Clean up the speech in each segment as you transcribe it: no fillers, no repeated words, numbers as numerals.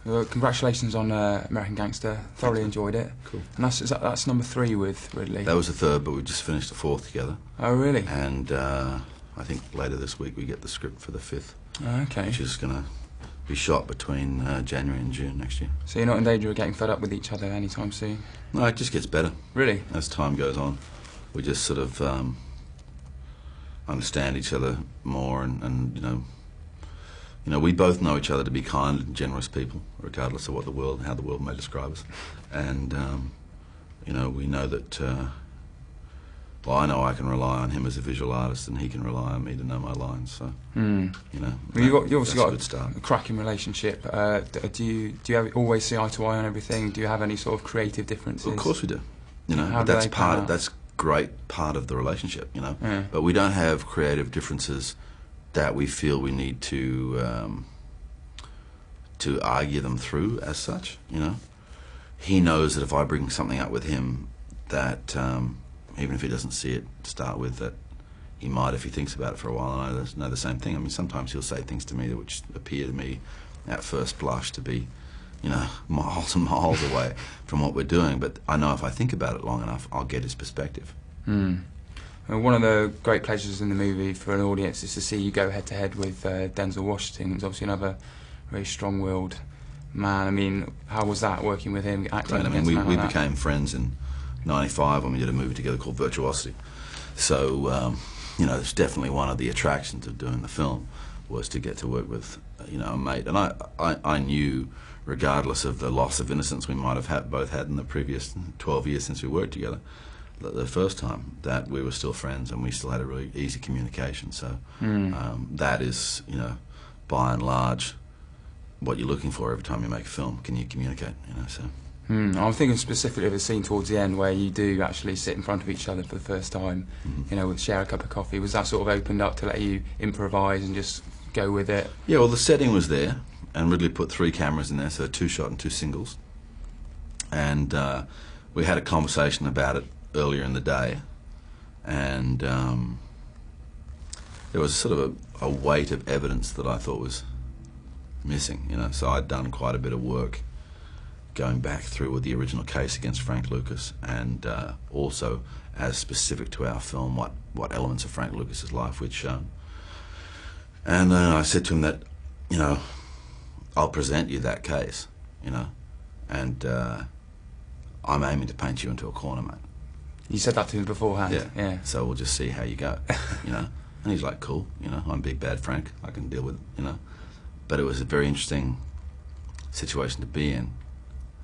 Well, congratulations on American Gangster. Thoroughly enjoyed it. Cool. And that's number 3 with Ridley. That was the third, but we just finished the fourth together. Oh, really? And I think later this week we get the script for the fifth. Oh, okay. Which is going to be shot between January and June next year. So you're not in danger of getting fed up with each other anytime soon? No, it just gets better. Really? As time goes on. We just sort of understand each other more, and you know, we both know each other to be kind and generous people, regardless of how the world may describe us. And you know, we know that. Well, I know I can rely on him as a visual artist, and he can rely on me to know my lines. So, you know, well, you obviously got a good start. A cracking relationship. Do you always see eye to eye on everything? Do you have any sort of creative differences? Well, of course we do. You know, How but do they pan out? that's great part of the relationship. You know, Yeah. but we don't have creative differences that we feel we need to argue them through as such. You know, he knows that if I bring something up with him that even if he doesn't see it to start with, that he might if he thinks about it for a while. And I know the same thing. I mean, sometimes he'll say things to me which appear to me at first blush to be, you know, miles and miles away from what we're doing. But I know if I think about it long enough, I'll get his perspective. Well, one of the great pleasures in the movie for an audience is to see you go head-to-head with Denzel Washington. He's obviously another very strong-willed man. I mean, how was that working with him, acting Right. I mean, against a man we like that? became friends in '95 when we did a movie together called Virtuosity. So, you know, it's definitely one of the attractions of doing the film was to get to work with, you know, a mate. And I knew, regardless of the loss of innocence we might have both had in the previous 12 years since we worked together, the first time, that we were still friends and we still had a really easy communication. So that is, you know, by and large, what you're looking for every time you make a film. Can you communicate? You know, so. I'm thinking specifically of a scene towards the end where you do actually sit in front of each other for the first time, you know, share a cup of coffee. Was that sort of opened up to let you improvise and just go with it? Yeah, well, the setting was there, and Ridley put 3 cameras in there, so 2 shot and 2 singles. And we had a conversation about it earlier in the day, and there was sort of a weight of evidence that I thought was missing, you know. So I'd done quite a bit of work going back through with the original case against Frank Lucas, and also as specific to our film, what elements of Frank Lucas's life we'd shown. And I said to him that, you know, I'll present you that case, you know, and I'm aiming to paint you into a corner, mate. You said that to him beforehand? Yeah. So we'll just see how you go, you know. And he's like, cool, you know, I'm big bad Frank, I can deal with it, you know. But it was a very interesting situation to be in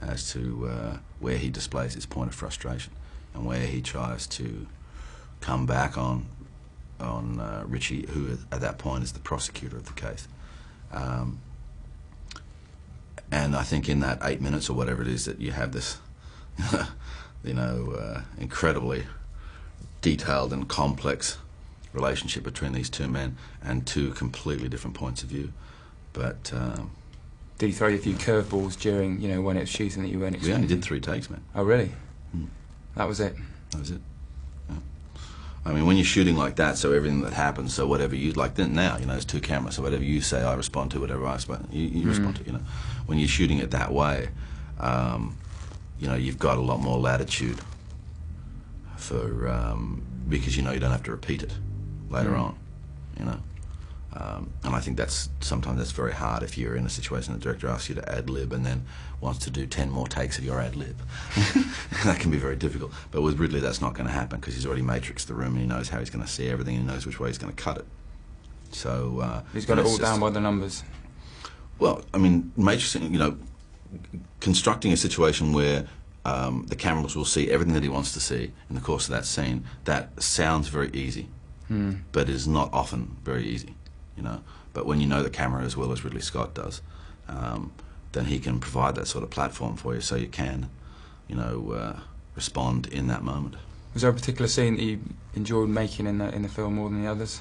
as to where he displays his point of frustration and where he tries to come back on Richie, who at that point is the prosecutor of the case. And I think in that 8 minutes or whatever it is that you have this, you know, incredibly detailed and complex relationship between these 2 men and 2 completely different points of view. But did he throw you a few curveballs during, you know, when it was shooting that you weren't expecting? we only did 3 takes, man. Oh, really? That was it? That was it. Yeah. I mean, when you're shooting like that, so everything that happens, so whatever you, like now, you know, there's 2 cameras, so whatever you say, I respond to, whatever I respond, you respond to, you know. When you're shooting it that way, you know, you've got a lot more latitude for, because you know you don't have to repeat it later on, you know. And I think sometimes that's very hard if you're in a situation the director asks you to ad-lib and then wants to do 10 more takes of your ad-lib. That can be very difficult. But with Ridley, that's not going to happen because he's already matrixed the room and he knows how he's going to see everything and he knows which way he's going to cut it. So he's got it all down by the numbers. Well, I mean, matrixing, you know, constructing a situation where the cameras will see everything that he wants to see in the course of that scene, that sounds very easy, but it is not often very easy. You know, but when you know the camera as well as Ridley Scott does, then he can provide that sort of platform for you so you can, you know, respond in that moment. Was there a particular scene that you enjoyed making in the film more than the others?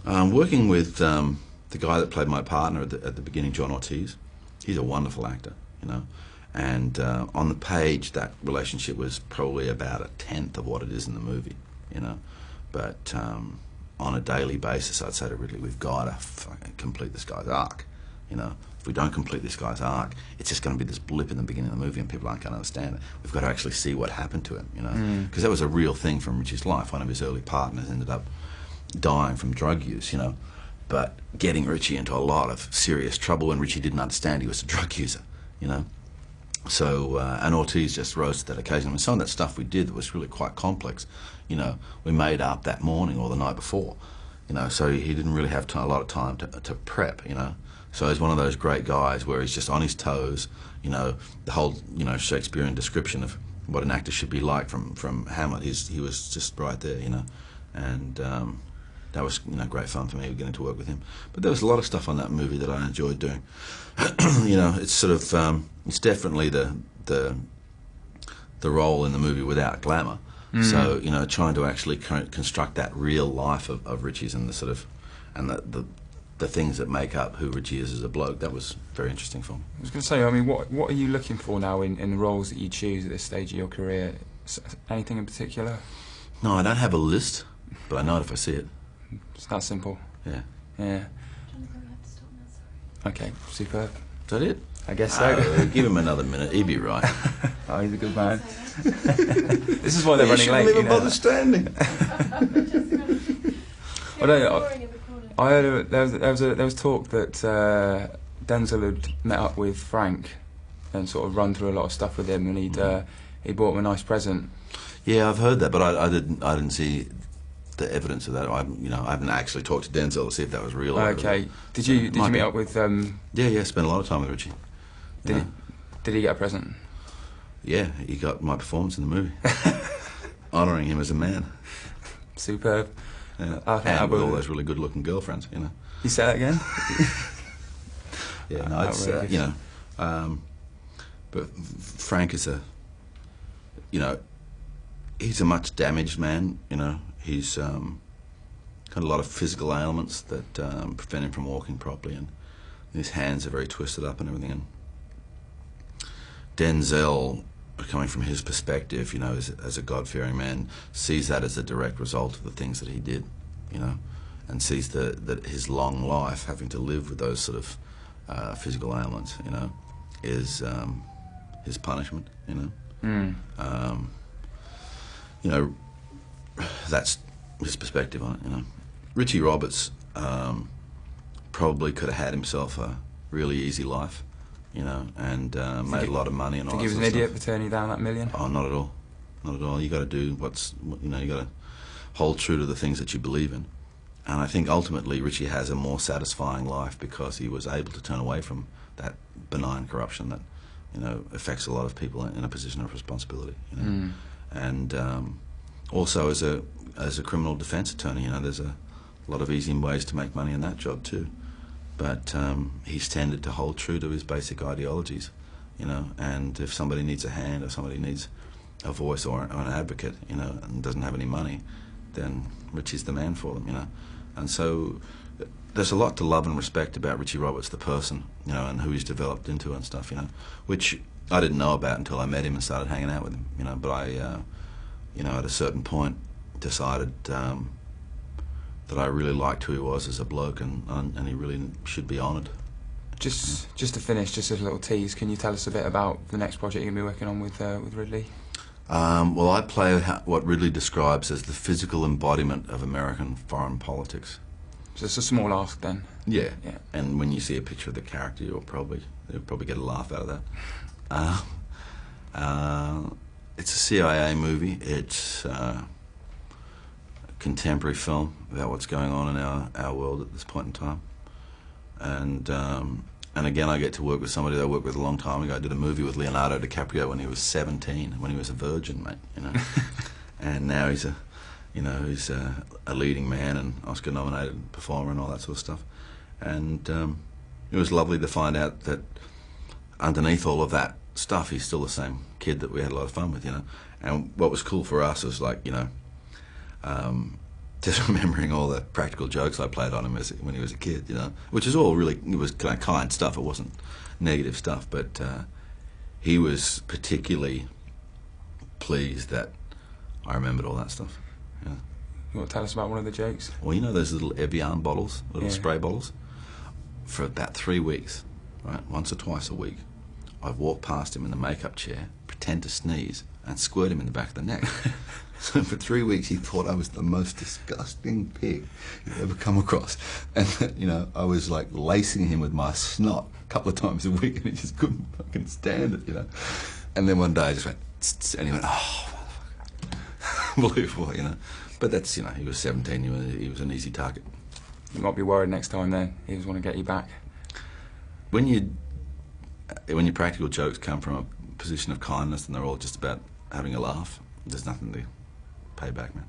Working with the guy that played my partner at the beginning, John Ortiz. He's a wonderful actor, you know, and on the page that relationship was probably about 1/10 of what it is in the movie, you know, but on a daily basis, I'd say to Ridley, we've got to fucking complete this guy's arc, You know, if we don't complete this guy's arc, it's just going to be this blip in the beginning of the movie and people aren't going to understand it. We've got to actually see what happened to him, you know, because that was a real thing from Richie's life. One of his early partners ended up dying from drug use, you know, but getting Richie into a lot of serious trouble when Richie didn't understand he was a drug user, you know. So, and Ortiz just rose to that occasion. I mean, some of that stuff we did was really quite complex, you know, we made up that morning or the night before, you know, so he didn't really have a lot of time to prep, you know. So he's one of those great guys where he's just on his toes, you know, the whole, you know, Shakespearean description of what an actor should be like from Hamlet, he was just right there, you know, and that was, you know, great fun for me getting to work with him. But there was a lot of stuff on that movie that I enjoyed doing. You know, it's sort of, it's definitely the role in the movie without glamour. So, you know, trying to actually construct that real life of Richie's and the sort of, and the things that make up who Richie is as a bloke, that was very interesting for me. I was going to say, I mean, what are you looking for now in the roles that you choose at this stage of your career? Anything in particular? No, I don't have a list, but I know it if I see it. It's that simple. Yeah. Yeah. Okay, superb. Is that it? I guess so. Give him another minute, he'd be right. Oh, he's a good man. This is why they're running late. You shouldn't even bother standing. I heard there was talk that Denzel had met up with Frank and sort of run through a lot of stuff with him, and he bought him a nice present. Yeah, I've heard that, but I didn't see the evidence of that. I haven't actually talked to Denzel to see if that was real. Okay. Did you meet up with? Yeah. Spent a lot of time with Richie. Did he get a present? Yeah, he got my performance in the movie, honouring him as a man. Superb. Yeah. And with all those really good-looking girlfriends, you know. You say that again? Yeah, no, it's you know, but Frank is he's a much damaged man. You know, he's got a lot of physical ailments that prevent him from walking properly, and his hands are very twisted up and everything. And Denzel, coming from his perspective, you know, as a God-fearing man, sees that as a direct result of the things that he did, you know, and sees that his long life having to live with those sort of physical ailments, you know, is his punishment, you know. You know, that's his perspective on it, you know. Richie Roberts probably could have had himself a really easy life, you know, and made a lot of money and all that. Think he was an idiot for turning down that million? Oh, not at all. Not at all. You got to do you got to hold true to the things that you believe in. And I think ultimately Richie has a more satisfying life because he was able to turn away from that benign corruption that, you know, affects a lot of people in a position of responsibility, you know. And also as a criminal defence attorney, you know, there's a lot of easy ways to make money in that job too. But he's tended to hold true to his basic ideologies, you know, and if somebody needs a hand or somebody needs a voice or an advocate, you know, and doesn't have any money, then Richie's the man for them, you know. And so there's a lot to love and respect about Richie Roberts, the person, you know, and who he's developed into and stuff, you know, which I didn't know about until I met him and started hanging out with him, you know. But I, you know, at a certain point decided that I really liked who he was as a bloke, and he really should be honoured. Just to finish, just as a little tease, can you tell us a bit about the next project you're going to be working on with Ridley? Well, I play what Ridley describes as the physical embodiment of American foreign politics. So it's a small ask then? Yeah. And when you see a picture of the character, you'll probably get a laugh out of that. It's a CIA movie. It's a contemporary film about what's going on in our world at this point in time. And again, I get to work with somebody that I worked with a long time ago. I did a movie with Leonardo DiCaprio when he was 17, when he was a virgin, mate, you know. And now he's a leading man and Oscar-nominated performer and all that sort of stuff. And it was lovely to find out that underneath all of that stuff, he's still the same kid that we had a lot of fun with, you know. And what was cool for us was, like, you know, just remembering all the practical jokes I played on him when he was a kid, you know, which is all really, it was kind of kind stuff, it wasn't negative stuff, but he was particularly pleased that I remembered all that stuff. Yeah. You want to tell us about one of the jokes? Well, you know those little Evian bottles, little spray bottles? for about 3 weeks, right, once or twice a week, I'd walk past him in the makeup chair, pretend to sneeze, and squirt him in the back of the neck. So for 3 weeks he thought I was the most disgusting pig he'd ever come across. And, you know, I was like lacing him with my snot a couple of times a week, and he just couldn't fucking stand it, you know. And then one day I just went, tss, and he went, oh, motherfucker. Unbelievable, you know. But that's, you know, he was 17, he was an easy target. You might be worried next time then, he was want to get you back. When your practical jokes come from a position of kindness and they're all just about having a laugh, there's nothing to pay back, man.